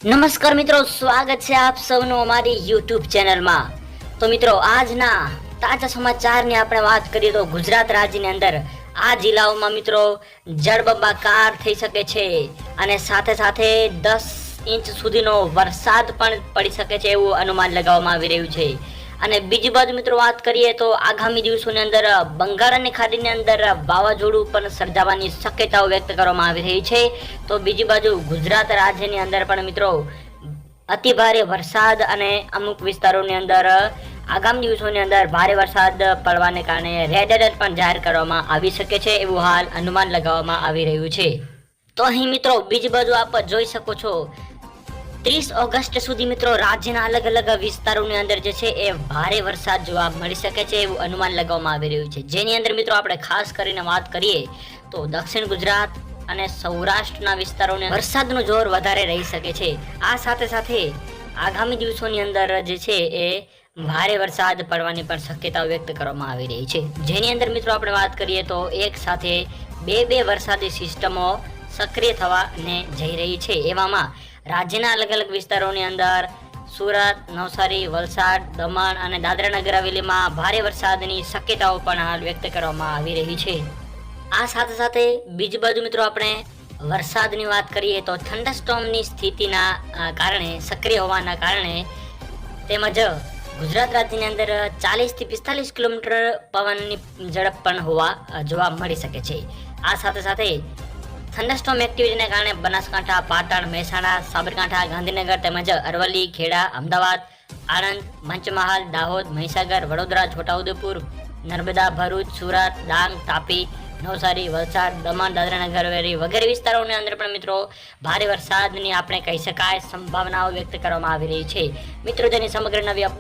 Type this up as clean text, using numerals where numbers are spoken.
નમસ્કાર મિત્રો, સ્વાગત છે આપ સૌનું અમારી યુટ્યુબ ચેનલમાં। તો મિત્રો, આજના તાજા સમાચારની આપણે વાત કરીએ તો ગુજરાત રાજ્યની અંદર આ જિલ્લાઓમાં મિત્રો જળબંબાકાર થઈ શકે છે અને સાથે સાથે 10 ઇંચ સુધીનો વરસાદ પણ પડી શકે છે એવું અનુમાન લગાવવામાં આવી રહ્યું છે। અને બીજી બાજુ મિત્રો વાત કરીએ તો આગામી દિવસોની અંદર બંગાળની ખાડીની અંદર વાવાઝોડું પણ સર્જાવાની શક્યતાઓ વ્યક્ત કરવામાં આવી રહી છે। તો બીજી બાજુ ગુજરાત રાજ્યની અંદર પણ મિત્રો અતિ ભારે વરસાદ અને અમુક વિસ્તારોની અંદર આગામી દિવસોની અંદર ભારે વરસાદ પડવાને કારણે રેડ એલર્ટ પણ જાહેર કરવામાં આવી શકે છે એવું હાલ અનુમાન લગાવવામાં આવી રહ્યું છે। તો અહીં મિત્રો બીજી બાજુ આપ જોઈ શકો છો 30 ઓગસ્ટ સુધી મિત્રો રાજ્યના અલગ અલગ વિસ્તારોની અંદર જે છે એ ભારે વરસાદ જોવા મળી શકે છે એવું અનુમાન લગાવવામાં આવી રહ્યું છે, જેની અંદર મિત્રો આપણે ખાસ કરીને વાત કરીએ તો દક્ષિણ ગુજરાત અને સૌરાષ્ટ્રના વિસ્તારોને વરસાદનું જોર વધારે રહી શકે છે। આ સાથે સાથે આગામી દિવસોની અંદર જે છે એ ભારે વરસાદ પડવાની પણ શક્યતાઓ વ્યક્ત કરવામાં આવી રહી છે, જેની અંદર મિત્રો આપણે વાત કરીએ તો એક સાથે બે વરસાદી સિસ્ટમો સક્રિય થવાને જઈ રહી છે। એવામાં રાજ્યના અલગ અલગ વિસ્તારોની અંદર સુરત, નવસારી, વલસાડ, દમણ અને દાદરા નગર હવેલીમાં ભારે વરસાદની શક્યતાઓ પણ હાલ વ્યક્ત કરવામાં આવી રહી છે। આ સાથે સાથે બીજી બાજુ મિત્રો આપણે વરસાદની વાત કરીએ તો થંડરસ્ટોર્મની સ્થિતિના કારણે સક્રિય હોવાના કારણે તેમજ ગુજરાત રાજ્યની અંદર 40 થી 45 કિલોમીટર પવનની ઝડપ પણ જોવા મળી શકે છે। આ સાથે સાથે થંડરસ્ટોર્મ એક્ટિવિટીને કારણે બનાસકાંઠા, પાટણ, મહેસાણા, સાબરકાંઠા, ગાંધીનગર તેમજ અરવલ્લી, ખેડા, અમદાવાદ, આણંદ, પંચમહાલ, દાહોદ, મહીસાગર, વડોદરા, છોટાઉદેપુર, નર્મદા, ભરૂચ, સુરત, ડાંગ, તાપી, નવસારી, વલસાડ, દમણ, દાદરા નગર હવેલી વગેરે વિસ્તારોની અંદર પણ મિત્રો ભારે વરસાદની આપણે કહી શકાય સંભાવનાઓ વ્યક્ત કરવામાં આવી રહી છે। મિત્રો, જેની સમગ્ર નવી અપડેટ